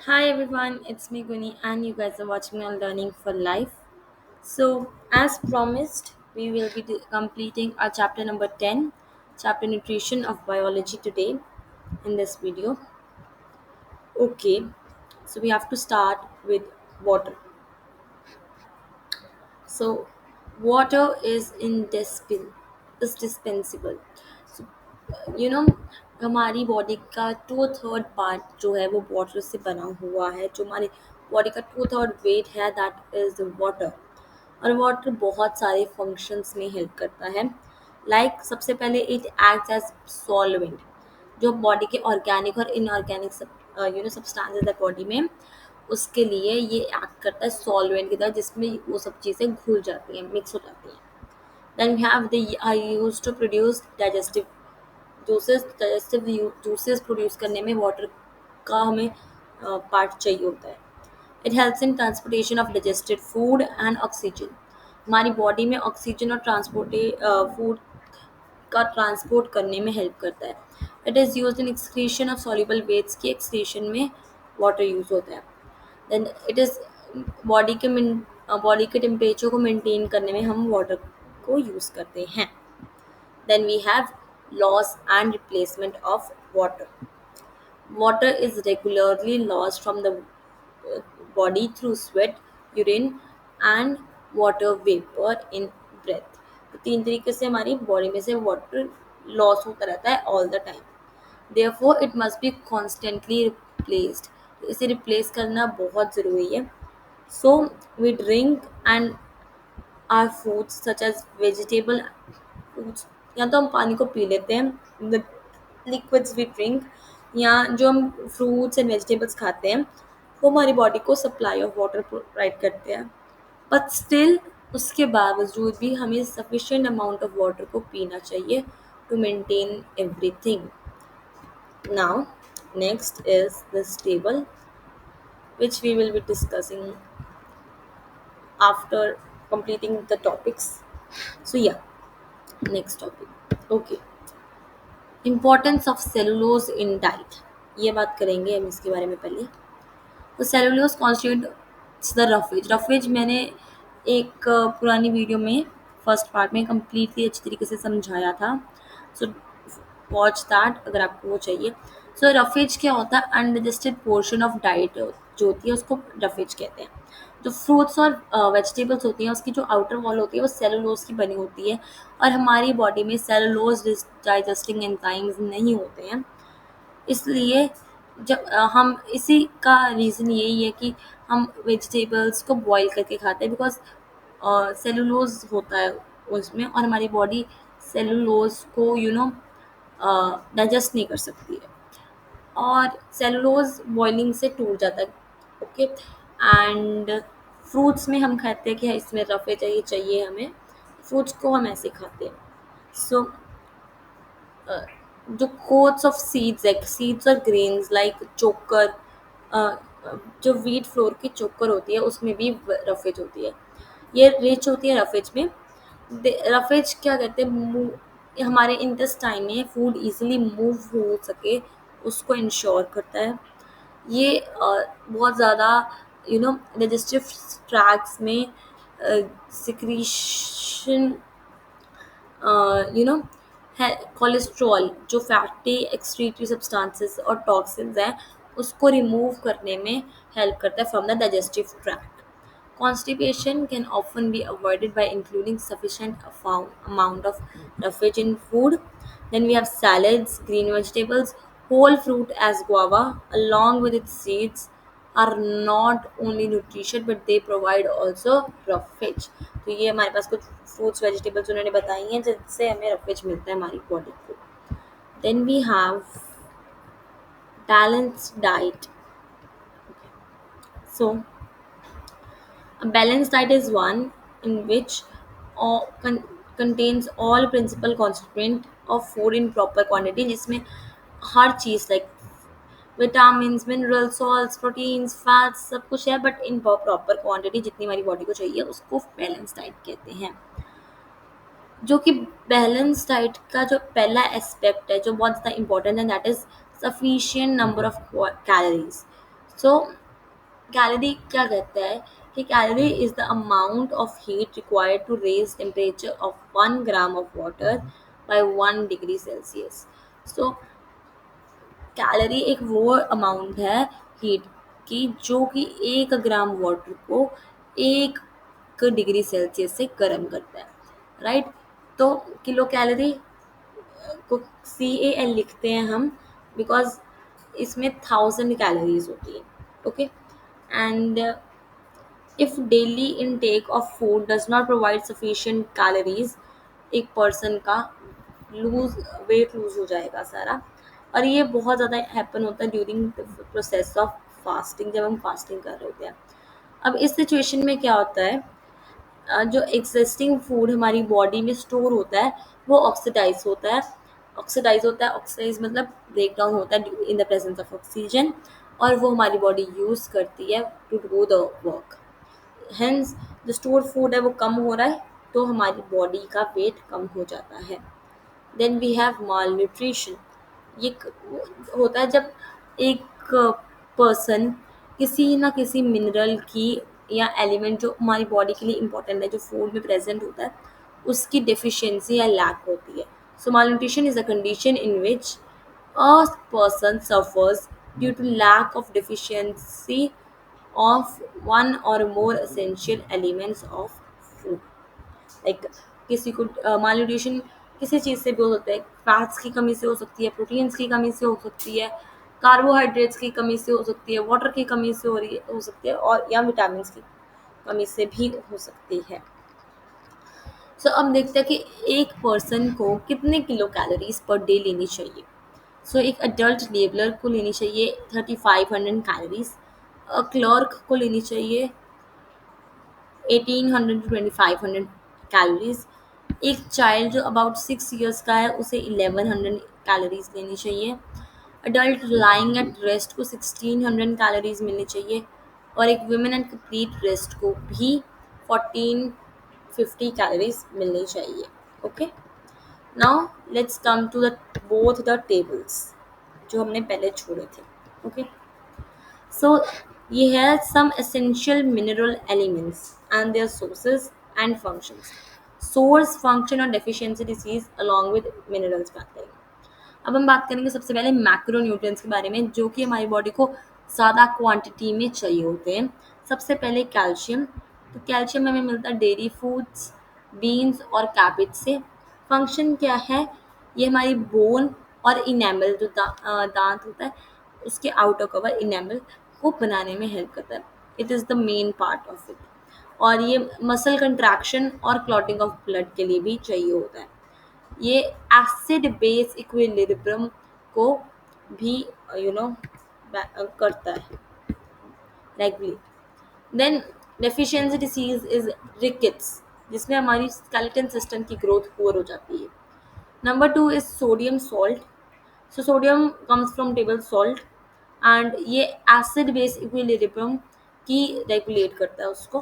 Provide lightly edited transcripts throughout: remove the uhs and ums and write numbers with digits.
Hi everyone, it's me Guni, and you guys are watching on Learning for Life. So, as promised, we will be completing our chapter number 10, chapter Nutrition of Biology today in this video. Okay, so we have to start with water. So, water is dispensable. So, you know, हमारी body का 2/3 part जो है वो water से बना हुआ है. जो हमारी बॉडी का 2/3 वेट है दैट इज वाटर. और वाटर बहुत सारे फंक्शंस में हेल्प करता है. सबसे पहले इट एक्ट्स एज सॉल्वेंट. जो बॉडी के ऑर्गेनिक और इनऑर्गेनिक सब्सटेंसेस है बॉडी में, उसके लिए ये एक्ट करता है सॉल्वेंट की तरह, जिसमें वो सब चीज़ें घुल जाती हैं, मिक्स हो जाती हैं. Then we have the are use to produce digestive juices produce करने में वाटर का हमें पार्ट चाहिए होता है. It helps in transportation of digested food and oxygen. हमारी बॉडी में ऑक्सीजन और फूड का ट्रांसपोर्ट करने में हेल्प करता है. It is use in excretion of soluble wastes की एक्सक्रीशन में वाटर यूज होता है. देन इट इज़ बॉडी के बॉडी के टेम्परेचर को मेंटेन करने में हम वाटर को यूज़ करते हैं. Then we have loss and replacement of water. Water is regularly lost from the uh, body through sweat, urine, and water vapor in breath. तो तीन तरीके से हमारी बॉडी में से वाटर लॉस होता रहता है all the time. Therefore it must be constantly replaced. तो इसे रिप्लेस करना बहुत ज़रूरी है. So we drink and our foods such as vegetable foods. या तो हम पानी को पी लेते हैं, द लिक्विड्स वी ड्रिंक, या जो हम फ्रूट्स एंड वेजिटेबल्स खाते हैं वो हमारी बॉडी को सप्लाई ऑफ वाटर प्रोवाइड करते हैं. बट स्टिल उसके बावजूद भी हमें सफिशिएंट अमाउंट ऑफ वाटर को पीना चाहिए to maintain everything. Now next is this table which we will be discussing after completing the topics. So yeah, next topic. Okay, importance of cellulose in diet. ये बात करेंगे हम इसके बारे में पहले. तो cellulose constitutes the roughage. Roughage मैंने एक पुरानी वीडियो में फर्स्ट पार्ट में कम्प्लीटली अच्छी तरीके से समझाया था. सो वॉच दैट अगर आपको वो चाहिए. सो रफेज क्या होता है? अनडाइजेस्टेड पोर्शन ऑफ डाइट जो होती है उसको रफेज कहते हैं. जो फ्रूट्स और वेजिटेबल्स होती हैं उसकी जो आउटर वॉल होती है वो सेलुलोज की बनी होती है. और हमारी बॉडी में सेलुलोज डाइजेस्टिंग एंजाइम्स नहीं होते हैं. इसलिए जब हम इसी का रीज़न यही है कि हम वेजिटेबल्स को बॉईल करके खाते हैं, बिकॉज सेलुलोज होता है उसमें, और हमारी बॉडी सेलुलोज को डाइजेस्ट नहीं कर सकती है. और सेलुलोज बॉइलिंग से टूट जाता है. ओके. एंड फ्रूट्स में हम खाते हैं कि इसमें रफे चाहिए चाहिए हमें. फ्रूट्स को हम ऐसे खाते हैं. सो जो कोट्स ऑफ सीड्स है, सीड्स और ग्रेन्स लाइक चोकर, जो व्हीट फ्लोर की चोकर होती है उसमें भी रफेज होती है. ये रिच होती है रफेज में. रफेज क्या कहते हैं, हमारे इंटेस्टाइन में फूड इजीली मूव हो सके उसको इंश्योर करता है. ये बहुत ज़्यादा डाइजेस्टिव ट्रैक्ट्स में सिक्रीशन, यू नो है कोलेस्ट्रॉल, जो फैटी एक्सक्रीटरी सब्सटेंसेस और टॉक्सिन्स हैं उसको रिमूव करने में हेल्प करता है from the digestive tract. Constipation can often be avoided by including sufficient amount of roughage in food. Then we have salads, green vegetables, whole fruit as guava, along with its seeds, are not only nutritious but they provide also roughage. तो ये हमारे पास कुछ fruits vegetables उन्होंने बताई हैं जिससे हमें roughage मिलता है हमारी बॉडी को. Then we have balanced diet. So a balanced diet is one in which contains all principal constituent of food in proper quantity, जिसमें हर चीज़ like vitamin, mineral, salts, proteins, fats सब कुछ है, बट इन प्रॉपर क्वांटिटी जितनी हमारी body को चाहिए उसको बैलेंस डाइट कहते हैं. जो कि बैलेंस डाइट का जो पहला एस्पेक्ट है जो बहुत ज़्यादा इंपॉर्टेंट है that is sufficient number of calories. So calorie क्या कहता है कि calorie is the amount of heat required to raise temperature of 1 gram of water by 1 degree Celsius. So calorie एक वो अमाउंट है हीट की जो कि 1 ग्राम वाटर को 1 डिग्री सेल्सियस से गर्म करता है, राइट. तो किलो कैलोरी को CAL लिखते हैं हम बिकॉज इसमें 1000 कैलोरीज होती है. Okay. And if daily intake of food does not provide sufficient calories, एक पर्सन का लूज वेट लूज हो जाएगा सारा. और ये बहुत ज़्यादा हैपन होता है during the process of fasting, जब हम फास्टिंग कर रहे होते हैं. अब इस सिचुएशन में क्या होता है, जो एग्जिस्टिंग फूड हमारी बॉडी में स्टोर होता है वो ऑक्सीडाइज होता है. ऑक्सीडाइज मतलब ब्रेक डाउन होता है in the presence of oxygen, और वो हमारी बॉडी यूज़ करती है to do the work. Hence जो स्टोर फूड है वो कम हो रहा है, तो हमारी बॉडी का वेट कम हो जाता है. Then we have malnutrition. ये होता है जब एक पर्सन किसी ना किसी मिनरल की या एलिमेंट जो हमारी बॉडी के लिए इम्पोर्टेंट है, जो फूड में प्रेजेंट होता है, उसकी डेफिशिएंसी या लैक होती है. So malnutrition is a condition in which a person suffers due to lack of deficiency of one or more essential elements of food. लाइक किसी को मालन्यूट्रिशन किसी चीज़ से भी हो सकता है. फैट्स की कमी से हो सकती है, प्रोटीन्स की कमी से हो सकती है, कार्बोहाइड्रेट्स की कमी से हो सकती है, वाटर की कमी से हो सकती है, और या विटामिन की कमी से भी हो सकती है. सो अब देखते हैं कि एक पर्सन को कितने किलो कैलोरीज पर डे लेनी चाहिए. सो एक अडल्ट लेबलर को लेनी चाहिए 3500 कैलोरीज. क्लर्क को लेनी चाहिए 1800 to 2500 कैलोरीज. एक चाइल्ड जो अबाउट 6 years का है उसे 1100 कैलोरीज लेनी चाहिए. अडल्ट लाइंग एट रेस्ट को 1600 कैलोरीज मिलनी चाहिए, और एक वुमेन एंड कंप्लीट रेस्ट को भी 1450 कैलोरीज मिलनी चाहिए. Okay. Now let's come to the both the tables जो हमने पहले छोड़े थे. ओके. So ये है some essential mineral elements and their sources and functions. Source, function और deficiency disease along with minerals बात करेंगे. अब हम बात करेंगे सबसे पहले मैक्रो न्यूट्रिएंट्स के बारे में, जो कि हमारी बॉडी को ज़्यादा क्वांटिटी में चाहिए होते हैं. सबसे पहले कैल्शियम. तो कैल्शियम हमें मिलता है डेयरी फूड्स, बीन्स और कैबेज से. फंक्शन क्या है, ये हमारी बोन और इनेमल जो दांत होता है उसके आउटर कवर इनेमल को बनाने में हेल्प करता है. It is the main part of it. और ये मसल कंट्रैक्शन और क्लॉटिंग ऑफ ब्लड के लिए भी चाहिए होता है. ये एसिड बेस इक्विलिब्रियम को भी यू नो करता है regulate. Then deficiency disease is rickets, जिसमें हमारी स्केलेटन सिस्टम की ग्रोथ पुअर हो जाती है. Number 2 is sodium salt. So sodium comes from table salt, and ये एसिड बेस इक्विलिब्रियम की रेगुलेट करता है उसको.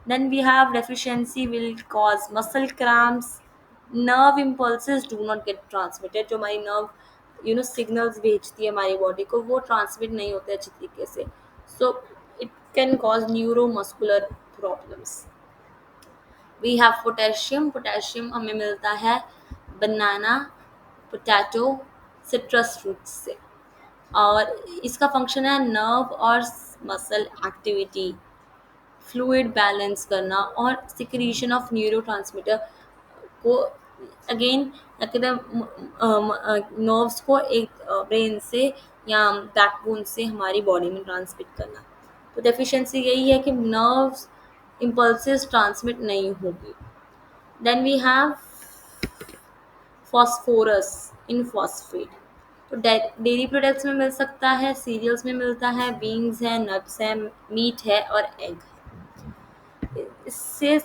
Then we have deficiency will cause muscle cramps. Nerve impulses do not get transmitted. जो हमारी नर्व सिग्नल्स भेजती है हमारी बॉडी को, वो ट्रांसमिट नहीं होते अच्छी तरीके से. So it can cause neuromuscular problems. We have potassium. Potassium हमें मिलता है बनाना, पोटैटो, सिट्रस फ्रूट्स से, और इसका फंक्शन है नर्व और मसल एक्टिविटी, फ्लूइड बैलेंस करना और सिक्रीशन ऑफ न्यूरोट्रांसमीटर को अगेन नर्व्स को एक ब्रेन से या बैकबोन से हमारी बॉडी में ट्रांसमिट करना. तो डेफिशिएंसी यही है कि नर्व्स इम्पल्सेस ट्रांसमिट नहीं होगी. Then we have phosphorus in phosphate. तो डेयरी प्रोडक्ट्स में मिल सकता है, सीरियल्स में मिलता है, बीन्स है, नट्स है, मीट है और एग. इससे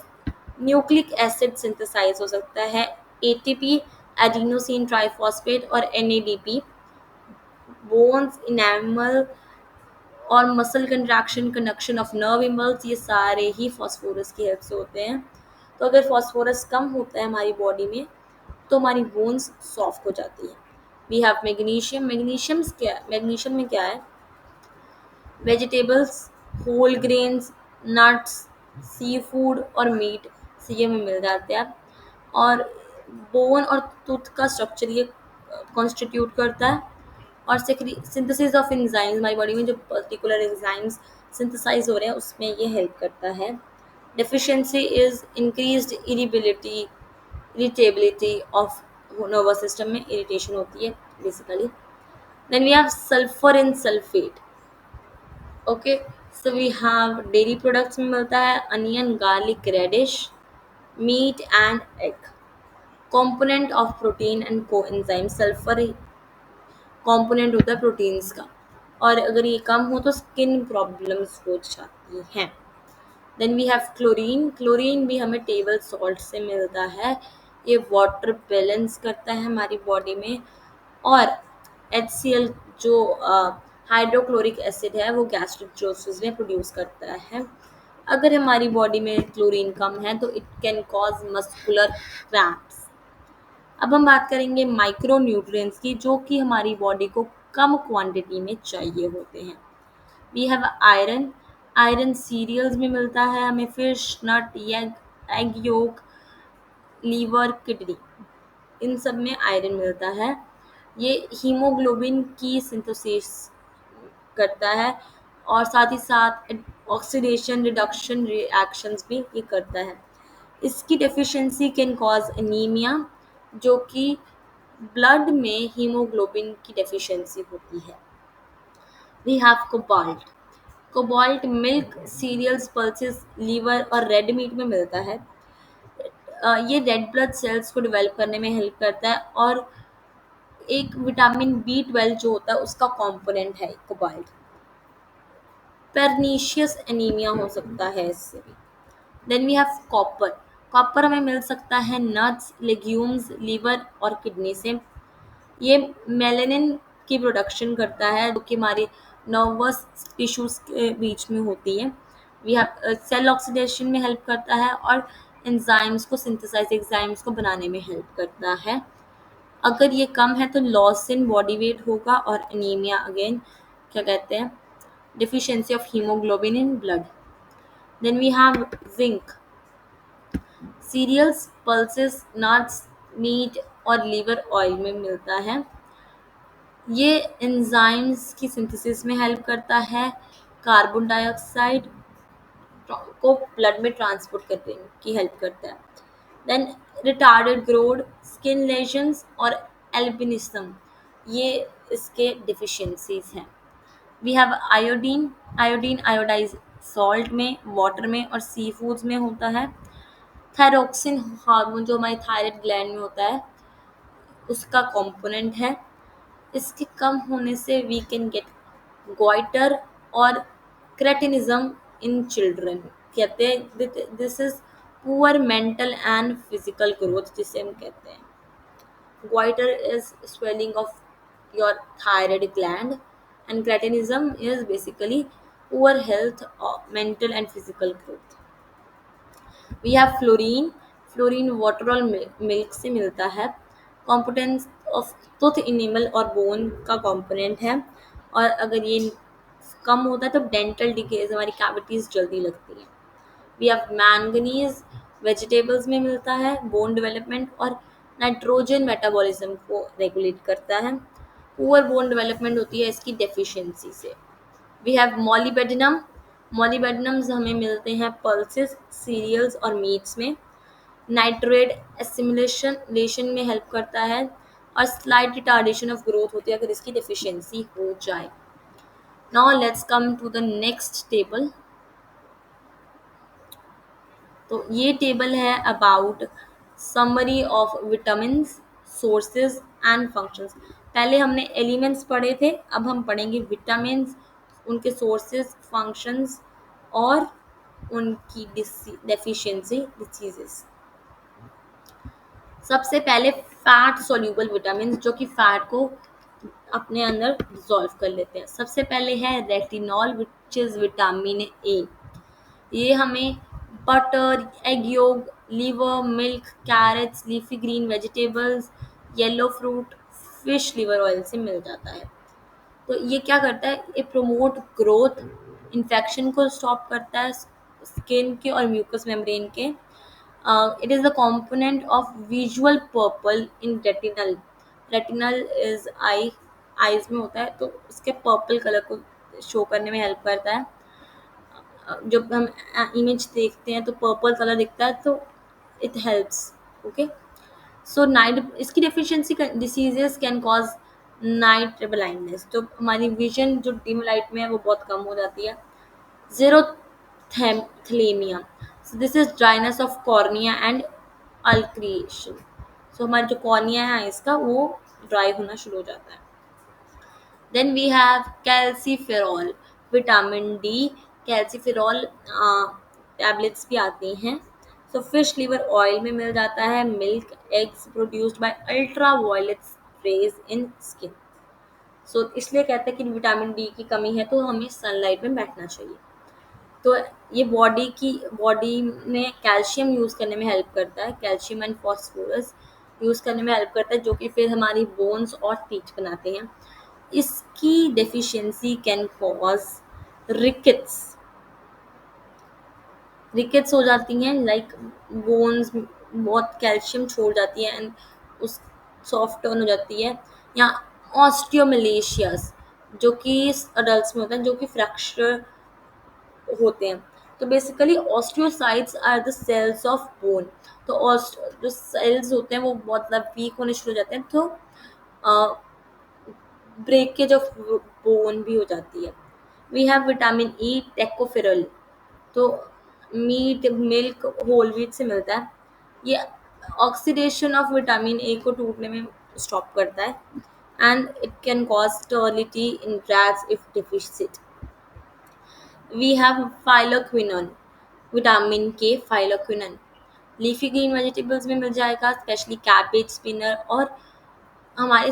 न्यूक्लिक एसिड सिंथेसाइज हो सकता है, एटीपी, एडिनोसिन ट्राइफॉस्फेट और एनएडीपी. बोन्स, इनेमल और muscle contraction, conduction of nerve impulse, ये सारे ही फॉस्फोरस की हेल्प से होते हैं. तो अगर फॉस्फोरस कम होता है हमारी बॉडी में तो हमारी बोन्स सॉफ्ट हो जाती है. We have magnesium. मैग्नीशियम में क्या है, vegetables, whole grains, nuts, sea food और मीट से ये हमें मिल जाते हैं। और बोन और टूथ का स्ट्रक्चर ये कॉन्स्टिट्यूट करता है। और सिंथेसिस ऑफ एंजाइम्स, हमारी बॉडी में जो पर्टिकुलर एंजाइम्स सिंथेसाइज हो रहे हैं उसमें ये हेल्प करता है। Deficiency is increased irritability of nervous system में इरिटेशन होती है basically. Then we have sulphur in sulphate. Okay, so we have dairy products में मिलता है onion, garlic, radish, meat and egg. Component of protein and coenzyme, sulphur component होता है proteins का, और अगर ये कम हो तो स्किन प्रॉब्लम्स हो जाती हैं। Then we have chlorine. Chlorine भी हमें टेबल सॉल्ट से मिलता है। ये वाटर बैलेंस करता है हमारी बॉडी में। और HCl जो हाइड्रोक्लोरिक एसिड है वो गैस्ट्रिक जूसेस में प्रोड्यूस करता है। अगर हमारी बॉडी में क्लोरीन कम है तो it can cause muscular cramps. अब हम बात करेंगे माइक्रो न्यूट्रिएंट्स की, जो कि हमारी बॉडी को कम क्वांटिटी में चाहिए होते हैं। We have iron. Iron cereals में मिलता है हमें, fish, nut, egg, egg yolk, liver, kidney, इन सब में आयरन मिलता है। ये हीमोग्लोबिन की सिंथेसिस करता है, और साथ ही साथ ऑक्सीडेशन रिडक्शन रिएक्शंस भी ये करता है। इसकी डेफिशिएंसी कैन कॉज एनीमिया, जो कि ब्लड में हीमोग्लोबिन की डेफिशिएंसी होती है। We have cobalt. Cobalt milk, cereals, pulses, liver और रेड मीट में मिलता है। ये रेड ब्लड सेल्स को डेवलप करने में हेल्प करता है, और एक विटामिन B12 जो होता है उसका कंपोनेंट है कोबाल्ट। परनीशियस एनीमिया हो सकता है इससे भी। Then we have copper. Copper हमें मिल सकता है नट्स, लेग्यूम्स, लीवर और किडनी से। ये मेलानिन की प्रोडक्शन करता है, जो कि हमारी नर्वस टिश्यूज के बीच में होती है। वी हैव सेल ऑक्सीडेशन में हेल्प करता है, और एंजाइम्स को सिंथेसाइज एंजाइम्स को बनाने में हेल्प करता है। अगर ये कम है तो लॉस इन बॉडी वेट होगा, और एनीमिया अगेन क्या कहते हैं, deficiency of hemoglobin in blood. Then we have zinc. Cereals, pulses, nuts, meat और लीवर ऑयल में मिलता है। ये एंजाइम्स की सिंथेसिस में हेल्प करता है, कार्बन डाइऑक्साइड को ब्लड में ट्रांसपोर्ट करने की हेल्प करता है। Then retarded growth, skin lesions और एल्बिनिज्म, ये इसके डिफिशियंसीज हैं। We have iodine. Iodine iodised salt में, वाटर में और सी फूड्स में होता है। थायरोक्सिन हार्मोन जो हमारे थायराइड ग्लैंड में होता है उसका कंपोनेंट है। इसके कम होने से वी कैन गेट गोइटर और क्रेटिनिज्म इन चिल्ड्रन। कहते हैं this is poor mental and physical growth, जिसे हम कहते हैं। Goiter is swelling of your thyroid gland, and cretinism is basically poor health, mental and physical growth. We have fluorine. Fluorine water और milk से मिलता है। Competence of tooth enamel और bone का component है, और अगर ये कम होता है तो डेंटल डिकेज, हमारी कैविटीज जल्दी लगती हैं। We have manganese. वेजिटेबल्स में मिलता है, बोन डेवलपमेंट और नाइट्रोजन मेटाबॉलिज्म को रेगुलेट करता है। पुअर बोन डेवलपमेंट होती है इसकी डेफिशिएंसी से। We have मॉलिबेडिनम। मॉलिबेडिनम्स हमें मिलते हैं पल्सेस, सीरियल्स और मीट्स में। नाइट्रेट एसिमिलेशन में हेल्प करता है, और स्लाइट रिटार्डेशन ऑफ ग्रोथ होती है अगर इसकी डेफिशिएंसी हो जाए। Now let's come to the next table. तो ये टेबल है about summary of vitamins, sources and functions. पहले हमने एलिमेंट्स पढ़े थे, अब हम पढ़ेंगे विटामिन्स, उनके सोर्सेज, फंक्शंस और उनकी डेफिशिएंसी डिसीजेस। सबसे पहले फैट सोल्यूबल विटामिन, जो कि फैट को अपने अंदर डिसॉल्व कर लेते हैं। सबसे पहले है retinol, which is vitamin A. ये हमें butter, egg yolk, liver, milk, carrots, leafy green vegetables, yellow fruit, fish liver oil से मिल जाता है। तो ये क्या करता है, ये प्रमोट ग्रोथ, इन्फेक्शन को स्टॉप करता है स्किन के और म्यूकस मेम्ब्रेन के। It is the component of visual purple in retinal. Retinal is eyes में होता है, तो उसके पर्पल कलर को शो करने में हेल्प करता है। जब हम इमेज देखते हैं तो पर्पल कलर दिखता है, तो it helps. Okay, so night, इसकी deficiency diseases can cause night blindness, तो हमारी विजन जो डिम लाइट में है वो बहुत कम हो जाती है। Xerothemia, so this is dryness of cornea and ulceration, so हमारे जो कॉर्निया है इसका वो ड्राई होना शुरू हो जाता है। Then we have calciferol, vitamin D. Calciferol tablets भी आती हैं। सो फिश लिवर ऑयल में मिल जाता है। Milk eggs produced by ultra violet rays in skin. So इसलिए कहते हैं कि विटामिन डी की कमी है तो हमें सनलाइट में बैठना चाहिए। तो ये बॉडी में कैल्शियम यूज़ करने में हेल्प करता है। कैल्शियम एंड फॉस्फोरस यूज़ करने में हेल्प करता है, जो कि फिर हमारी बोन्स और टीथ बनाते हैं। इसकी deficiency can cause rickets. Rickets हो जाती हैं, लाइक बोन्स बहुत कैल्शियम छोड़ जाती है एंड उस सॉफ्ट टर्न हो जाती है। या ऑस्टियोमलेशियस, जो कि अडल्ट में होता है, जो कि फ्रैक्चर होते हैं। तो basically osteocytes are the cells of bone. तो जो सेल्स होते हैं वो बहुत ज़्यादा वीक होने शुरू हो जाते हैं, तो ब्रेकेज ऑफ बोन भी हो जाती है। वी हैव विटामिन ई टेकोफेरल, तो मीट मिल्क होल व्हीट से मिलता है। ये ऑक्सीडेशन ऑफ विटामिन ए को टूटने में स्टॉप करता है and it can cause sterility in rats if deficit. We have phylloquinone, vitamin K phylloquinone leafy green vegetables में मिल जाएगा, स्पेशली कैबेज, स्पिनर, और हमारे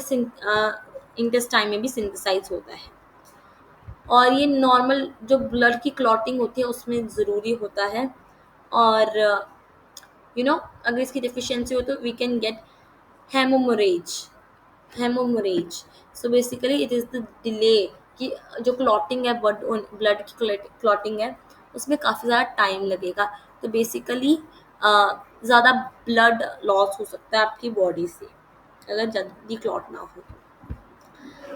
इंटेस्टाइन में भी सिंथेसाइज होता है। और ये नॉर्मल जो ब्लड की क्लॉटिंग होती है उसमें ज़रूरी होता है। और अगर इसकी डेफिशिएंसी हो तो we can get haemorrhage. Haemorrhage, so basically it is the delay कि जो क्लॉटिंग है, ब्लड की क्लॉटिंग है, उसमें काफ़ी ज़्यादा टाइम लगेगा। तो बेसिकली ज़्यादा ब्लड लॉस हो सकता है आपकी बॉडी से अगर जल्दी क्लॉट ना हो तो।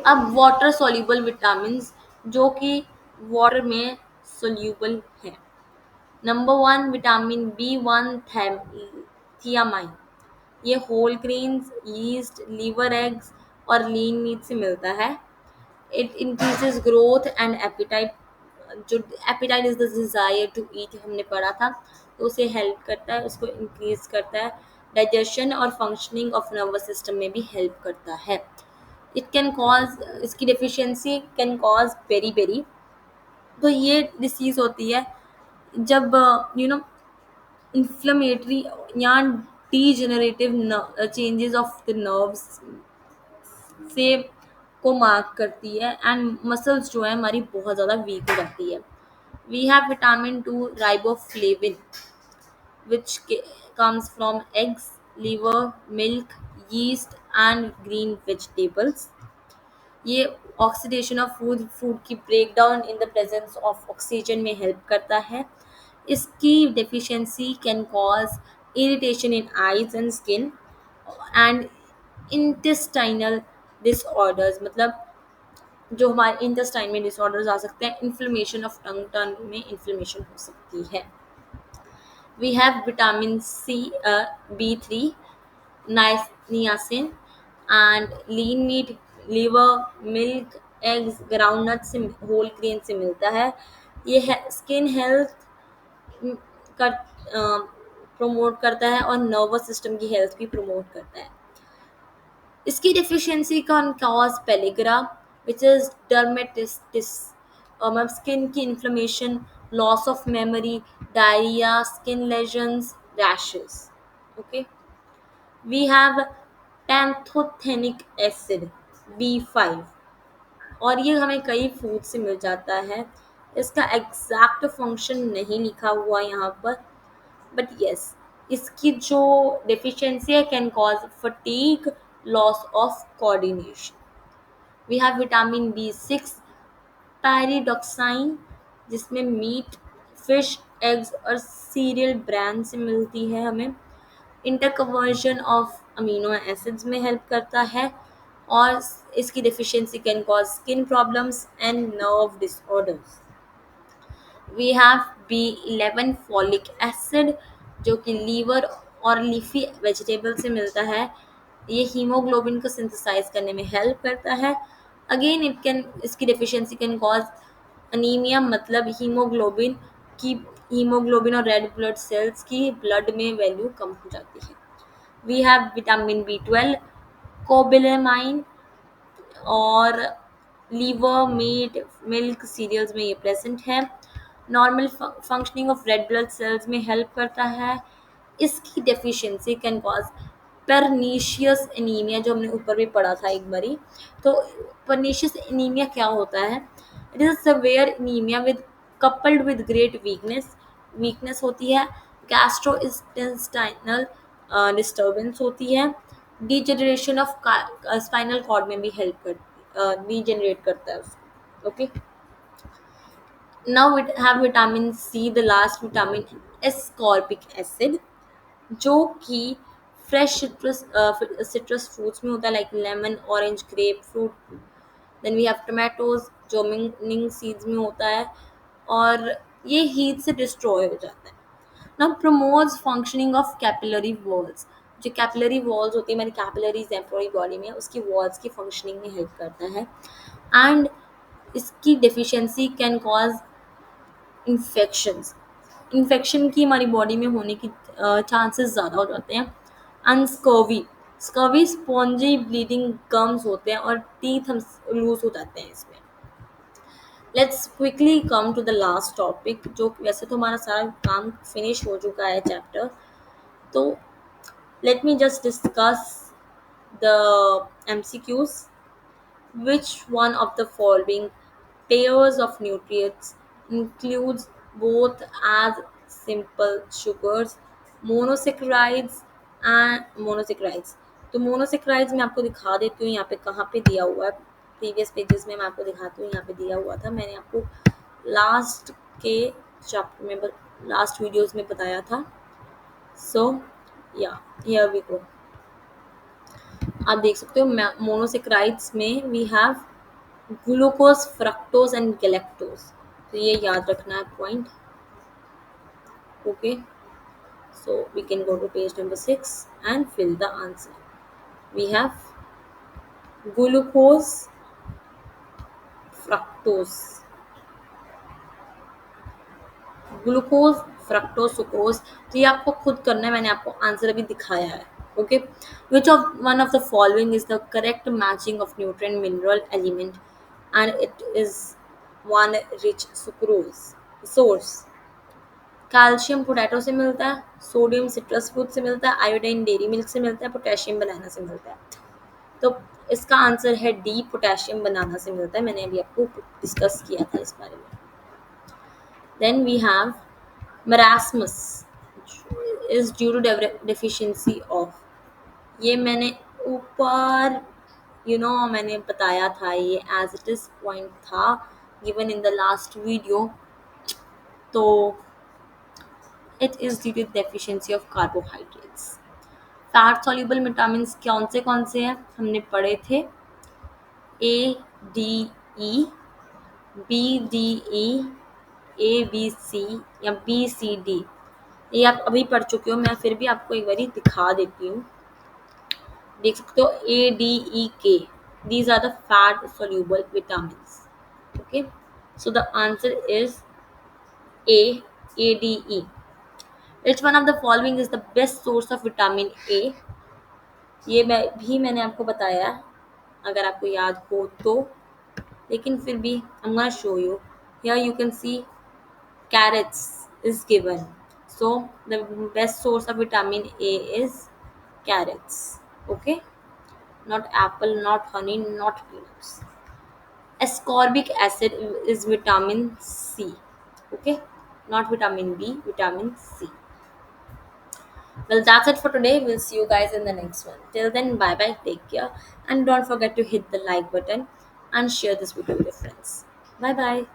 अब वाटर सॉल्युबल विटामिन्स, जो कि वाटर में सोल्यूबल है। Number one, vitamin B 1 thiamine. ये whole grains, yeast, liver eggs और लीन मीट से मिलता है। It increases growth and appetite. जो appetite is the desire to eat हमने पढ़ा था, तो उसे हेल्प करता है, उसको इंक्रीज करता है। डाइजेशन और फंक्शनिंग ऑफ नर्वस सिस्टम में भी हेल्प करता है। इट कैन कॉज, इसकी deficiency can cause beriberi. तो ये डिसीज होती है जब इन्फ्लेमेटरी या degenerative changes of the nerves से को मार्क करती है एंड मसल्स जो है हमारी बहुत ज़्यादा वीक हो जाती है। We have vitamin 2 riboflavin which comes from eggs, liver, milk, yeast and green vegetables. ये ऑक्सीडेशन ऑफ फूड की break down in the presence of oxygen में हेल्प करता है। इसकी deficiency can cause irritation in eyes and skin and intestinal disorders, मतलब जो हमारे intestine में डिसऑर्डर्स आ सकते हैं। इन्फ्लेमेशन ऑफ टंग में इन्फ्लेमेशन हो सकती है। We have vitamin C, B3, niacin, and lean meat, liver, milk, eggs, groundnut से, होल ग्रेन से मिलता है। ये है स्किन हेल्थ का प्रमोट करता है और नर्वस सिस्टम की हेल्थ भी प्रमोट करता है। इसकी deficiency can cause pellagra, which is dermatitis, मतलब स्किन की inflammation, loss of memory, diarrhoea, skin lesions, rashes. Okay, we have pantothenic acid B5, और ये हमें कई फूड से मिल जाता है। इसका एग्जैक्ट फंक्शन नहीं लिखा हुआ यहाँ पर, बट यस, इसकी जो डेफिशिएंसी है can cause fatigue, loss of coordination. We have vitamin B6 pyridoxine, जिसमें मीट, फिश, एग्स और सीरियल ब्रांड से मिलती है हमें। इंटरकन्वर्जन ऑफ अमीनो एसिड्स में हेल्प करता है, और इसकी deficiency can cause skin problems and nerve disorders. We have B11 folic acid, जो कि लीवर और लीफी वेजिटेबल से मिलता है। ये हीमोग्लोबिन को सिंथेसाइज करने में हेल्प करता है। अगेन इट कैन, इसकी डिफिशियंसी कैन कॉज अनीमिया, मतलब हीमोग्लोबिन और रेड ब्लड सेल्स की ब्लड में वैल्यू कम हो जाती है। वी हैव विटामिन B12 कोबिलेमाइन, और लीवर, मीट, मिल्क, सीरियल्स में ये प्रेजेंट है। Normal functioning of red blood sales में हेल्प करता है। इसकी deficiency can cause pernicious anaemia, जो हमने ऊपर भी पढ़ा था एक बारी। तो परनीशियस एनीमिया क्या होता है? It is a severe anaemia with coupled with great weakness. Weakness होती है, गैस्ट्रोइंटेस्टाइनल डिस्टर्बेंस होती है, डिजेनरेशन ऑफ स्पाइनल कॉर्ड में भी हेल्प कर डिजेनरेट करता है उसको। Okay, now we have vitamin C, the last vitamin, ascorbic acid, जो कि फ्रेश सिट्रस फ्रूट्स में होता है, like lemon, orange, grapefruit. Then we have tomatoes, जो मिंग सीड्स में होता है, और ये हीट से डिस्ट्रॉय हो जाता है। Now promotes functioning of capillary walls, जो कैपिलरी वॉल्स होती है, हमारी कैपिलरीज हैं पूरी बॉडी में, उसकी वॉल्स की फंक्शनिंग में हेल्प करता है। एंड इसकी deficiency can cause infections. Infection की हमारी बॉडी में होने की चांसेस ज़्यादा हो जाते हैं। And scurvy, scurvy spongy bleeding gums होते हैं, और टीथ हम लूज हो जाते हैं इसमें। Let's quickly come to the last topic, जो वैसे तो हमारा सारा काम फिनिश हो चुका है चैप्टर। तो let me just discuss the MCQs. Which one of the following pairs of nutrients includes both as simple sugars, monosaccharides and monosaccharides? तो monosaccharides मैं आपको दिखा देती हूँ, यहाँ पे कहाँ पे दिया हुआ है। प्रीवियस पेजेस में मैं आपको दिखाती हूँ, यहाँ पे दिया हुआ था, मैंने आपको लास्ट के चैप्टर में, लास्ट वीडियोस में बताया था। सो या हियर वी गो। आप देख सकते हो मोनोसेक्राइड्स में we have glucose, fructose and galactose. तो ये याद रखना है point. Okay, so we can go to page number 6 and fill the answer. We have glucose, fructose, glucose, fructose, sucrose. तो ये आपको खुद करना है, मैंने आपको आंसर अभी दिखाया है। Okay, which of one of the following is the correct matching of nutrient mineral element, and it is one rich sucrose source. Calcium potato से मिलता है, सोडियम सिट्रस फ्रूट से मिलता है, आयोडीन डेयरी मिल्क से मिलता है, पोटेशियम बनाना से मिलता है। तो इसका आंसर है डी, पोटेशियम बनाना से मिलता है। मैंने अभी आपको डिस्कस किया था इस बारे में। Then we have marasmus is due to deficiency of, ये मैंने ऊपर मैंने बताया था, ये एज इट इज पॉइंट था given in the last video. तो it is due to deficiency of carbohydrates. Fat soluble vitamin कौन से हैं हमने पढ़े थे? A D E, B D E, ABC या BCD। ये आप अभी पढ़ चुके हो, मैं फिर भी आपको एक बारी दिखा देती हूँ। देख सकते हो ADEK, these are the fat soluble vitamins. Okay, so the answer is A, ADE. Which one of the following is the best source of vitamin A? ये मैंने आपको बताया, अगर आपको याद हो तो, लेकिन फिर भी I'm gonna show you. Here you can see carrots is given. So the best source of vitamin A is carrots. Okay, not apple, not honey, not peanuts. Ascorbic acid is vitamin C. Okay, not vitamin B, vitamin C. Well, that's it for today. We'll see you guys in the next one. Till then, bye bye, take care, and don't forget to hit the like button. and share this video with your friends. Bye bye.